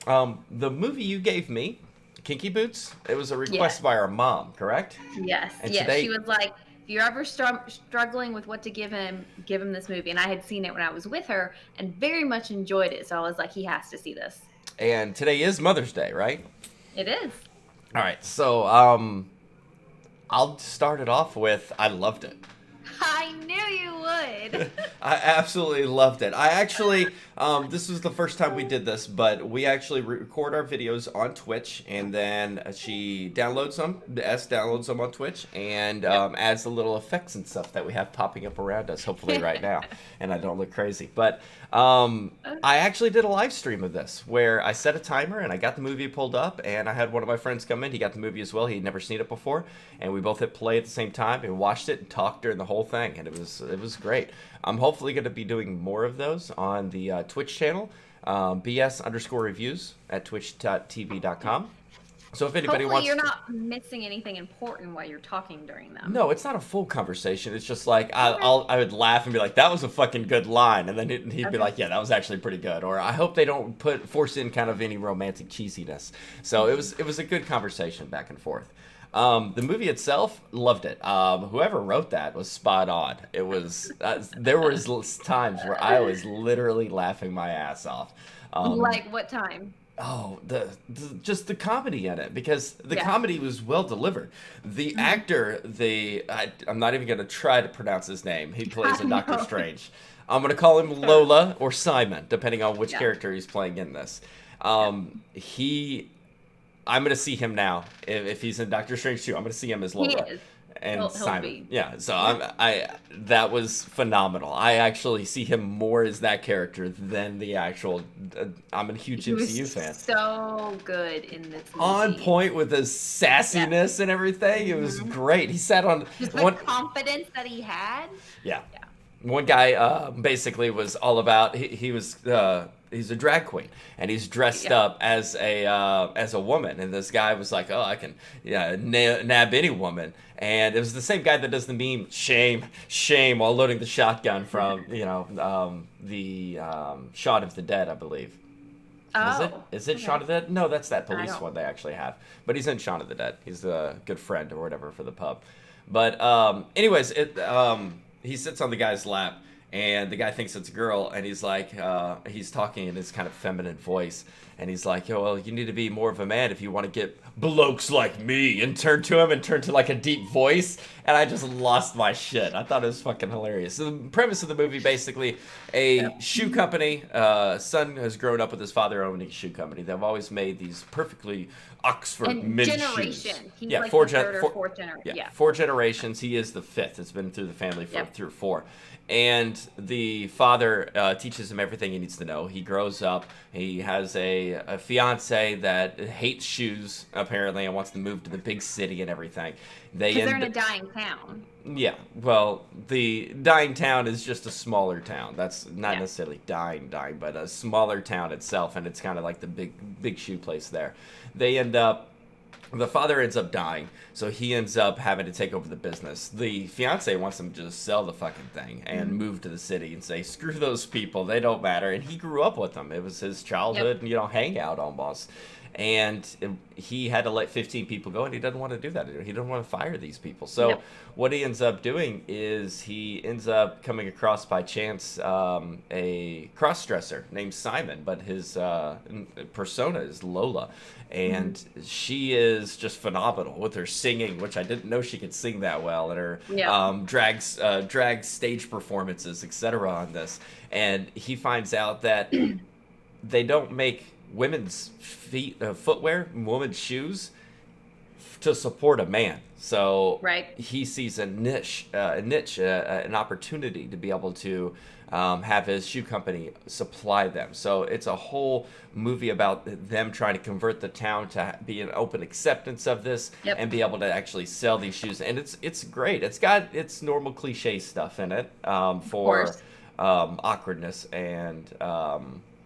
The movie you gave me, Kinky Boots, it was a request Yes. by our mom, correct? Yes. And Yes. She today, was like, if you're ever struggling with what to give him this movie. And I had seen it when I was with her and very much enjoyed it. So I was like, he has to see this. today is Mother's Day, right? It is. All right, so I'll start it off with I loved it. I knew you would. I absolutely loved it. I actually, this was the first time we did this, but we actually record our videos on Twitch, and then she downloads them. S downloads them on Twitch, and adds the little effects and stuff that we have popping up around us. Hopefully, right now, and I don't look crazy. But I actually did a live stream of this where I set a timer and I got the movie pulled up, and I had one of my friends come in. He got the movie as well. He'd never seen it before, and we both hit play at the same time and watched it and talked during the whole thing, and it was great. I'm hopefully going to be doing more of those on the Twitch channel, bs_reviews at twitch.tv.com. So if anybody Hopefully wants you're to... not missing anything important while you're talking during them. No, it's not a full conversation. It's just like Okay. I would laugh and be like, "That was a fucking good line," and then he'd be Okay. like, "Yeah, that was actually pretty good." Or I hope they don't force in kind of any romantic cheesiness. So it was a good conversation back and forth. The movie itself, loved it. Whoever wrote that was spot on. It was there was times where I was literally laughing my ass off. Like what time? Oh, just the comedy in it, because the Yeah. comedy was well delivered. The actor, I'm not even going to try to pronounce his name. He plays I in Doctor know. Strange. I'm going to call him Lola or Simon, depending on which Yeah. character he's playing in this. I'm going to see him now. If he's in Doctor Strange 2, I'm going to see him as He Lola. is. And He'll Simon. be. Yeah, so that was phenomenal. I actually see him more as that character than the actual. I'm a huge He was MCU fan. so good in this movie. On point with his sassiness and everything. It was great. He sat on Just the one. confidence that he had. Yeah. Yeah. One guy basically was all about. He was he's a drag queen, and he's dressed Yeah. up as a woman. And this guy was like, "Oh, I can nab any woman." And it was the same guy that does the meme "shame, shame" while loading the shotgun from the Shot of the Dead, I believe. Oh. Is it okay. Shaun of the Dead? No, that's that police don't- one they actually have. But he's in Shaun of the Dead. He's a good friend or whatever for the pub. But anyways, he sits on the guy's lap, and the guy thinks it's a girl, and he's like, he's talking in his kind of feminine voice, and he's like, "Yo, well, you need to be more of a man if you want to get blokes like me," and turned to like a deep voice, and I just lost my shit. I thought it was fucking hilarious. So the premise of the movie, basically, a shoe company, son has grown up with his father owning a shoe company. They've always made these perfectly Oxford And men's generation. shoes. He's Yeah, like four the gen- third or four- fourth generation. Yeah. 4 generations. He is the fifth. It's been through the family through 4. And the father teaches him everything he needs to know. He grows up. He has a fiance that hates shoes, apparently, and wants to move to the big city and everything. Because they're in a dying town. Yeah, well, the dying town is just a smaller town. That's not Yeah. necessarily dying, but a smaller town itself, and it's kind of like the big shoe place there. The father ends up dying, so he ends up having to take over the business. The fiance wants him to just sell the fucking thing and move to the city and say, "Screw those people, they don't matter." And he grew up with them. It was his childhood, hangout almost. And he had to let 15 people go, and he doesn't want to do that. He doesn't want to fire these people. So what he ends up doing is he ends up coming across by chance a cross-dresser named Simon, but his persona is Lola. And she is just phenomenal with her singing, which I didn't know she could sing that well, and her drag stage performances, etc. on this. And he finds out that they don't make women's footwear, women's shoes to support a man. So he sees a niche, an opportunity to be able to have his shoe company supply them. So it's a whole movie about them trying to convert the town to be an open acceptance of this and be able to actually sell these shoes. And it's great. It's got its normal cliche stuff in it for awkwardness and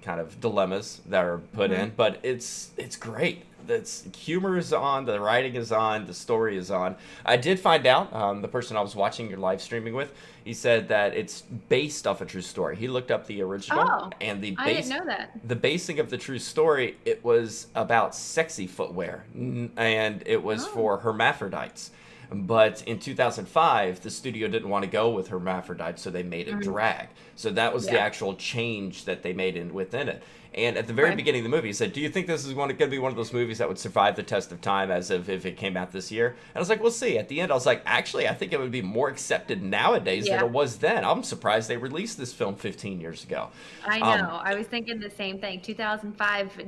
kind of dilemmas that are put in, but it's great. That's humor is on, the writing is on, the story is on. I did find out the person I was watching your live streaming with, he said that it's based off a true story. He looked up the original Oh, and I didn't know that. the basing of the true story. It was about sexy footwear, and it was for hermaphrodites. But in 2005, the studio didn't want to go with hermaphrodites, so they made it drag. So that was the actual change that they made within it. And at the very beginning of the movie, he said, "Do you think this is going to be one of those movies that would survive the test of time as if it came out this year?" And I was like, "We'll see." At the end, I was like, "Actually, I think it would be more accepted nowadays than it was then." I'm surprised they released this film 15 years ago. I know. I was thinking the same thing. 2005,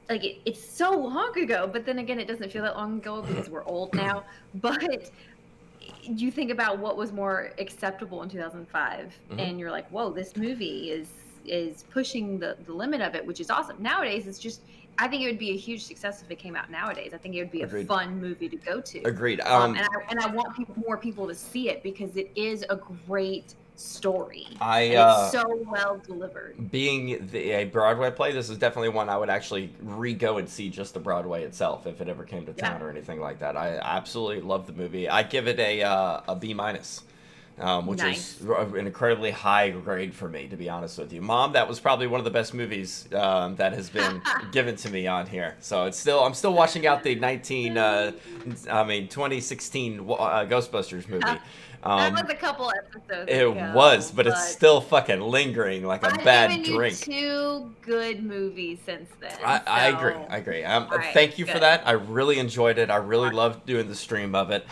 it's so long ago, but then again, it doesn't feel that long ago because we're old now. But you think about what was more acceptable in 2005, and you're like, whoa, this movie is pushing the limit of it, which is awesome. Nowadays, it's just, I think it would be a huge success if it came out nowadays. I think it would be a fun movie to go to. Agreed. And I want more people to see it because it is a great story. It's so well delivered. Being a Broadway play, this is definitely one I would actually re-go and see just the Broadway itself if it ever came to town or anything like that. I absolutely love the movie. I give it a B-, which is an incredibly high grade for me, to be honest with you. Mom, that was probably one of the best movies that has been given to me on here. So I'm still watching out the 2016 Ghostbusters movie. That was a couple episodes ago. It was, but it's still fucking lingering like a bad drink. Two good movies since then. I agree. Thank you for that. I really enjoyed it. I really loved doing the stream of it.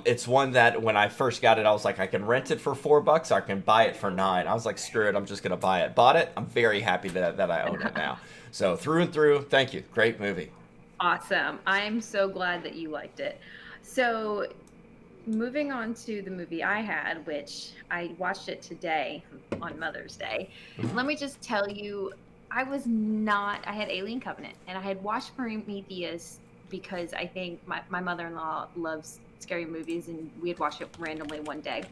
It's one that when I first got it, I was like, I can rent it for $4 or I can buy it for $9. I was like, screw it, I'm just gonna buy it. Bought it. I'm very happy that I own it now. So through and through, thank you. Great movie. Awesome. I'm so glad that you liked it. So moving on to the movie I had, which I watched it today on Mother's Day. Let me just tell you, I had Alien Covenant, and I had watched Prometheus because I think my mother-in-law loves scary movies, and we had watched it randomly one day.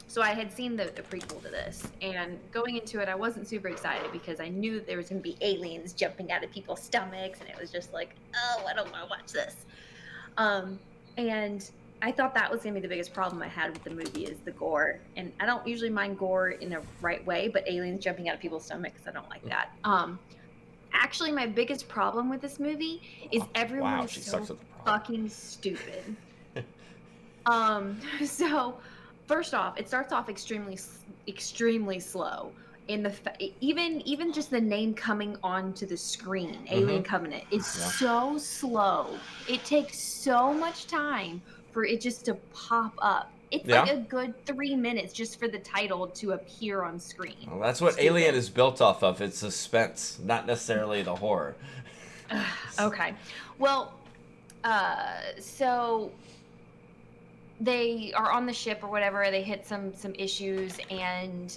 So I had seen the prequel to this, and going into it, I wasn't super excited because I knew that there was going to be aliens jumping out of people's stomachs, and it was just like, oh, I don't want to watch this. And I thought that was going to be the biggest problem I had with the movie is the gore. And I don't usually mind gore in a right way, but aliens jumping out of people's stomachs, I don't like that. Actually, my biggest problem with this movie is everyone is so fucking stupid. So first off, it starts off extremely slow. Even just the name coming onto the screen, Alien Covenant, is so slow. It takes so much time for it just to pop up. It's like a good 3 minutes just for the title to appear on screen. Well, that's what Alien is built off of. It's suspense, not necessarily the horror. Okay. Well, so they are on the ship or whatever. They hit some issues, and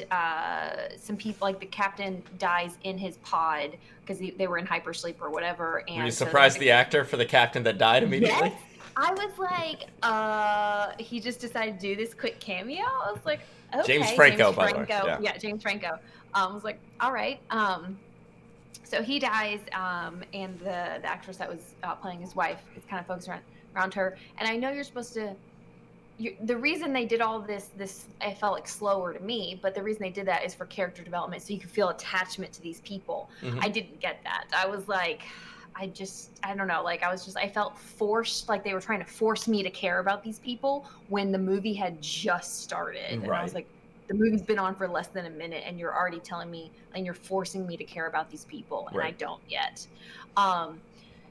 some people, like the captain, dies in his pod because they were in hypersleep or whatever. And were you surprised the actor for the captain that died immediately? Yes. I was like, he just decided to do this quick cameo. I was like, okay. James Franco, by the way. Yeah, James Franco. I was like, all right. So he dies, and the actress that was playing his wife is kind of focused around her. And I know you're supposed to. The reason they did all this I felt like slower to me, but the reason they did that is for character development, so you could feel attachment to these people. I didn't get that. I was like, I don't know, like I felt forced, like they were trying to force me to care about these people when the movie had just started. And I was like, the movie's been on for less than a minute, and you're already telling me, and you're forcing me to care about these people, and I don't yet.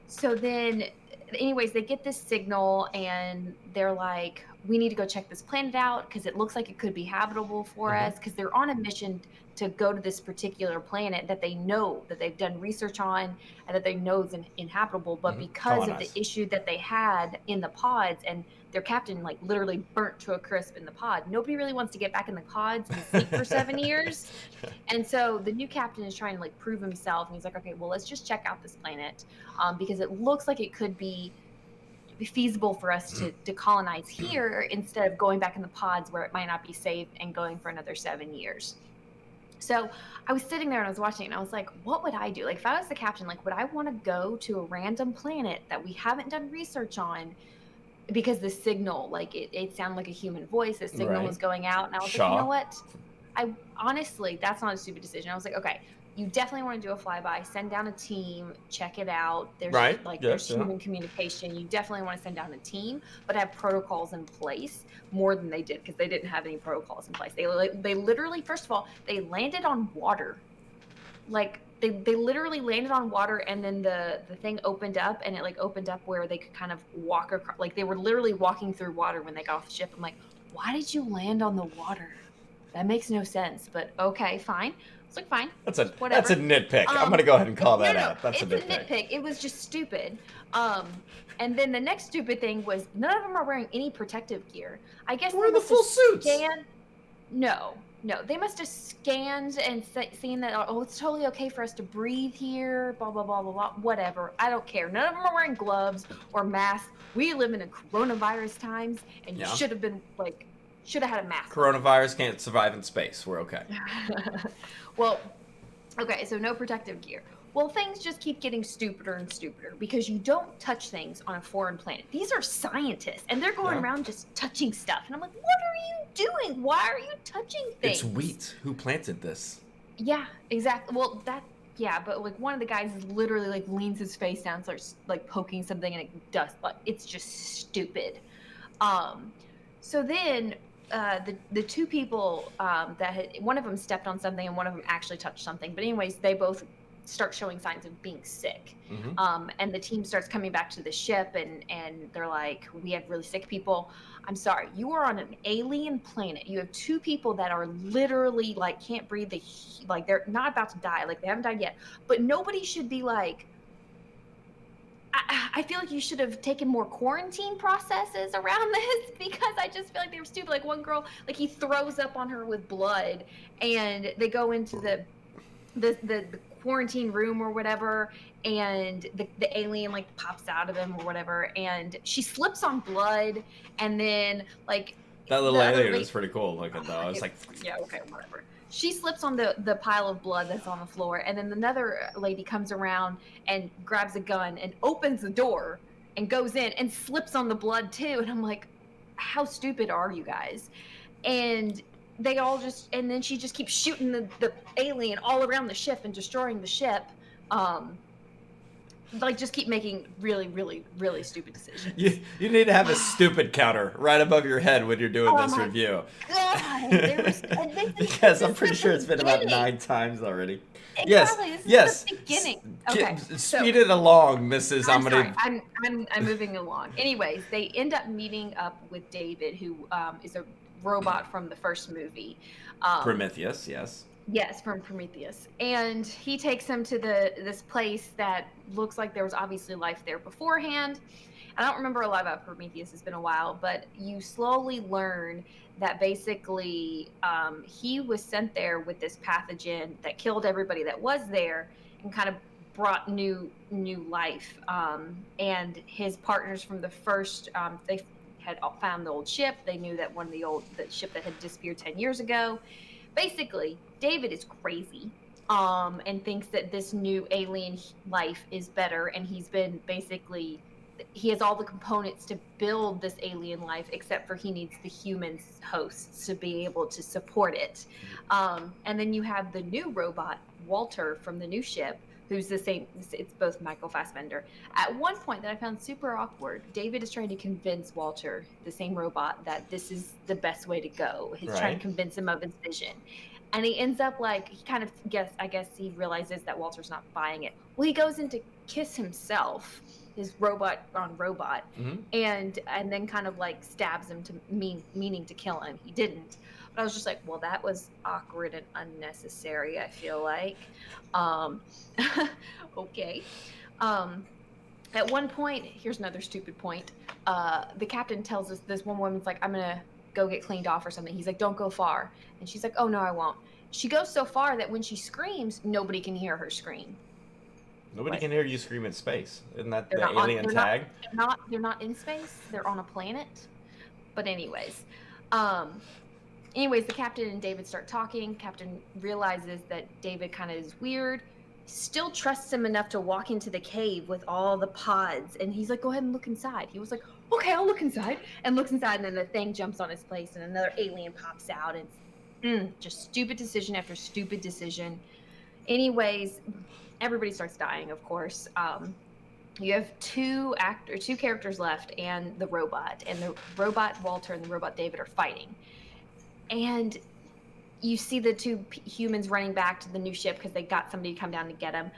So then, anyways, they get this signal, and they're like, we need to go check this planet out because it looks like it could be habitable for us, because they're on a mission to go to this particular planet that they know, that they've done research on, and that they know is inhabitable. But because of the issue that they had in the pods, and their captain like literally burnt to a crisp in the pod, nobody really wants to get back in the pods and sleep for 7 years. And so the new captain is trying to like prove himself, and he's like, okay, well, let's just check out this planet, because it looks like it could be feasible for us to colonize here instead of going back in the pods where it might not be safe and going for another 7 years. So I was sitting there and I was watching it and I was like, what would I do? Like, if I was the captain, like, would I want to go to a random planet that we haven't done research on? Because the signal, like, it sounded like a human voice. The signal Right. was going out. And I was like, you know Shaw. what? I honestly, that's not a stupid decision. I was like, okay, you definitely want to do a flyby, send down a team, check it out. Right. There's Yes. Yeah. human communication. You definitely want to send down a team, but have protocols in place more than they did because they didn't have any protocols in place. They literally, first of all, they landed on water. Like they literally landed on water, and then the thing opened up, and it like opened up where they could kind of walk across. Like they were literally walking through water when they got off the ship. I'm like, why did you land on the water? That makes no sense, but okay, fine. It's like fine. That's a whatever. nitpick. I'm gonna go ahead and call that out. That's it's a nitpick. It was just stupid. And then the next stupid thing was none of them are wearing any protective gear. I guess Wear the full suits. No, they must have scanned and seen that. Oh, it's totally okay for us to breathe here. Blah blah blah blah blah. Whatever. I don't care. None of them are wearing gloves or masks. We live in a coronavirus times, and you should have been like. Should have had a mask. Coronavirus can't survive in space. We're okay. Well, okay, so no protective gear. Well, things just keep getting stupider and stupider because you don't touch things on a foreign planet. These are scientists, and they're going around just touching stuff. And I'm like, what are you doing? Why are you touching things? It's wheat. Who planted this? Yeah, exactly. Well, but like one of the guys is literally like leans his face down, starts like poking something, and it does. Like it's just stupid. So then the two people that had, one of them stepped on something and one of them actually touched something. But anyways, they both start showing signs of being sick. Mm-hmm. And the team starts coming back to the ship and they're like, we have really sick people. I'm sorry, you are on an alien planet. You have two people that are literally like can't breathe. Like they're not about to die. Like they haven't died yet. But nobody should be like, I feel like you should have taken more quarantine processes around this because I just feel like they were stupid. Like one girl, like he throws up on her with blood, and they go into the quarantine room or whatever, and the alien like pops out of him or whatever, and she slips on blood, and then like that little alien was pretty cool looking though. I was like, yeah, okay, whatever. She slips on the pile of blood that's on the floor, and then another lady comes around and grabs a gun and opens the door and goes in and slips on the blood too. And I'm like, how stupid are you guys? And they all just, and then she just keeps shooting the alien all around the ship and destroying the ship. Like just keep making really, really, really stupid decisions. You need to have a stupid counter right above your head when you're doing this review. God, because I'm pretty sure it's been about 9 times already. Exactly. Yes. This is the beginning. Okay. Speed it along, Mrs. I'm moving along. Anyways, they end up meeting up with David, who is a robot from the first movie. Prometheus, yes. Yes, from Prometheus. And he takes him to this place that looks like there was obviously life there beforehand. I don't remember a lot about Prometheus. It's been a while, but you slowly learn that basically he was sent there with this pathogen that killed everybody that was there and kind of brought new life. And his partners from the first, they had found the old ship. They knew that the ship that had disappeared 10 years ago. Basically, David is crazy and thinks that this new alien life is better, and he has all the components to build this alien life, except for he needs the human hosts to be able to support it. And then you have the new robot, Walter, from the new ship, who's the same. It's both Michael Fassbender. At one point that I found super awkward, David is trying to convince Walter, the same robot, that this is the best way to go. He's trying to convince him of his vision. And he ends up like, I guess he realizes that Walter's not buying it. Well, he goes in to kiss himself, his robot on robot, and then kind of like stabs him to meaning to kill him. He didn't. But I was just like, well, that was awkward and unnecessary, I feel like. Okay. At one point, here's another stupid point. The captain tells us, this one woman's like, I'm going to go get cleaned off or something. He's like, don't go far. And she's like, oh, no, I won't. She goes so far that when she screams, nobody can hear her scream. Nobody can hear you scream in space. Isn't that the alien tag? They're not in space. They're on a planet. But anyways, Anyways, the captain and David start talking. Captain realizes that David kind of is weird, still trusts him enough to walk into the cave with all the pods. And he's like, go ahead and look inside. He was like, okay, I'll look inside. And looks inside, and then the thing jumps on his place, and another alien pops out. And just stupid decision after stupid decision. Anyways, everybody starts dying, of course. You have two characters left, and the robot. And the robot Walter and the robot David are fighting. And you see the two humans running back to the new ship because they got somebody to come down to get them.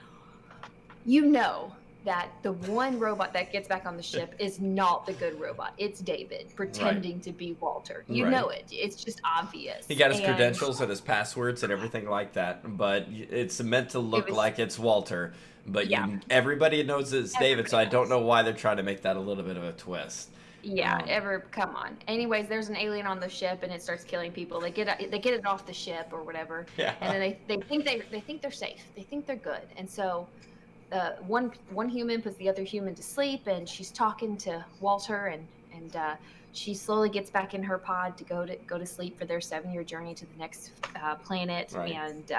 You know that the one robot that gets back on the ship is not the good robot. It's David pretending to be Walter. You know it. It's just obvious. He got his credentials and his passwords and everything like that, but it's meant to look like it's Walter. But everybody knows it's David, so I don't know why they're trying to make that a little bit of a twist. Come on. Anyways, there's an alien on the ship, and it starts killing people. They get it off the ship or whatever, and then they think they're safe. They think they're good, and so one human puts the other human to sleep, and she's talking to Walter, and she slowly gets back in her pod to go to sleep for their 7-year journey to the next planet, and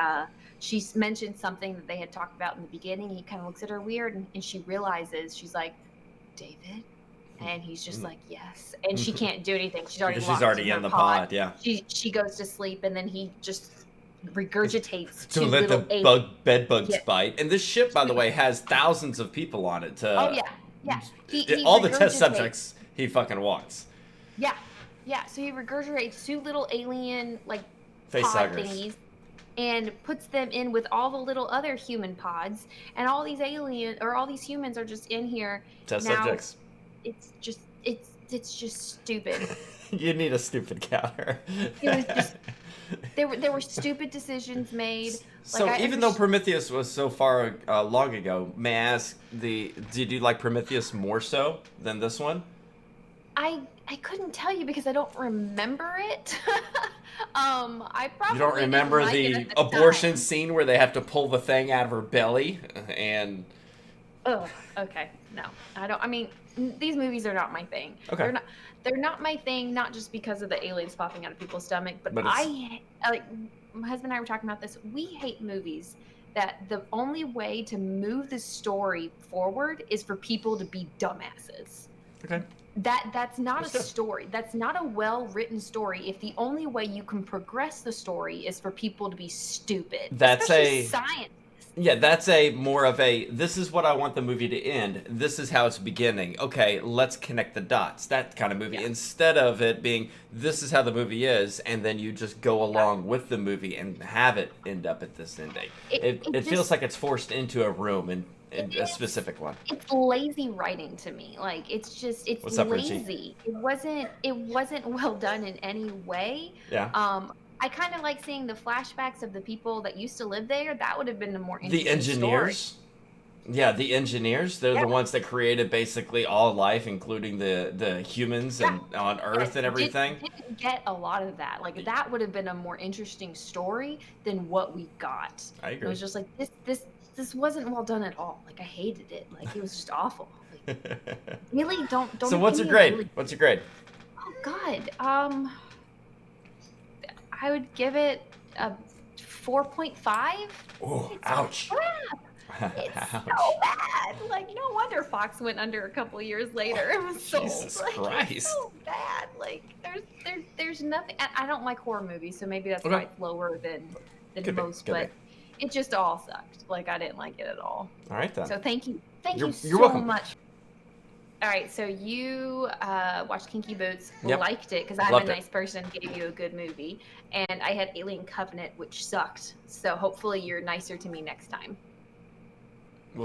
she mentioned something that they had talked about in the beginning. He kind of looks at her weird, and she realizes, she's like, David. And he's just like, yes. And she can't do anything. She's already in the pod. Yeah. She goes to sleep, and then he just regurgitates to let the bed bugs bite. And this ship, by the way, has thousands of people on it. He all the test subjects he fucking wants. Yeah. So he regurgitates 2 little alien face pod suckers thingies and puts them in with all the little other human pods, and all these humans are just in here. Test subjects. It's just stupid. You need a stupid counter. It was just there were stupid decisions made. So even though Prometheus was so far long ago, may I ask, did you like Prometheus more so than this one? I couldn't tell you because I don't remember it. I probably you don't remember the abortion scene where they have to pull the thing out of her belly and. Okay. No, I don't. I mean, these movies are not my thing. Okay. They're not my thing, not just because of the aliens popping out of people's stomach, but my husband and I were talking about this. We hate movies that the only way to move the story forward is for people to be dumbasses. Okay. That's not a story. That's not a well-written story if the only way you can progress the story is for people to be stupid. That's especially science. Yeah, that's more of a, this is what I want the movie to end. This is how it's beginning. Okay, let's connect the dots. That kind of movie. Yeah. Instead of it being, this is how the movie is, and then you just go along with the movie and have it end up at this ending. It feels like it's forced into a room and a specific one. It's lazy writing to me. It's What's up, lazy. Richie? It wasn't well done in any way. Yeah. I kind of like seeing the flashbacks of the people that used to live there. That would have been a more interesting The engineers? Story. Yeah, the engineers. They're the ones that created basically all life, including the humans and on Earth and everything. Didn't get a lot of that. That would have been a more interesting story than what we got. I agree. It was just this wasn't well done at all. I hated it. It was just awful. Really don't. So what's your grade? What's your grade? Oh God. I would give it a 4.5. Oh, ouch. It's so bad. No wonder Fox went under a couple years later. It was so Jesus Christ. It's so bad. There's nothing. I don't like horror movies, so maybe that's why it's lower than most. But it just all sucked. I didn't like it at all. All right then. So thank you so welcome. much. All right, so you watched Kinky Boots, Yep. liked it because I'm a nice person, gave you a good movie, and I had Alien Covenant, which sucked. So hopefully you're nicer to me next time.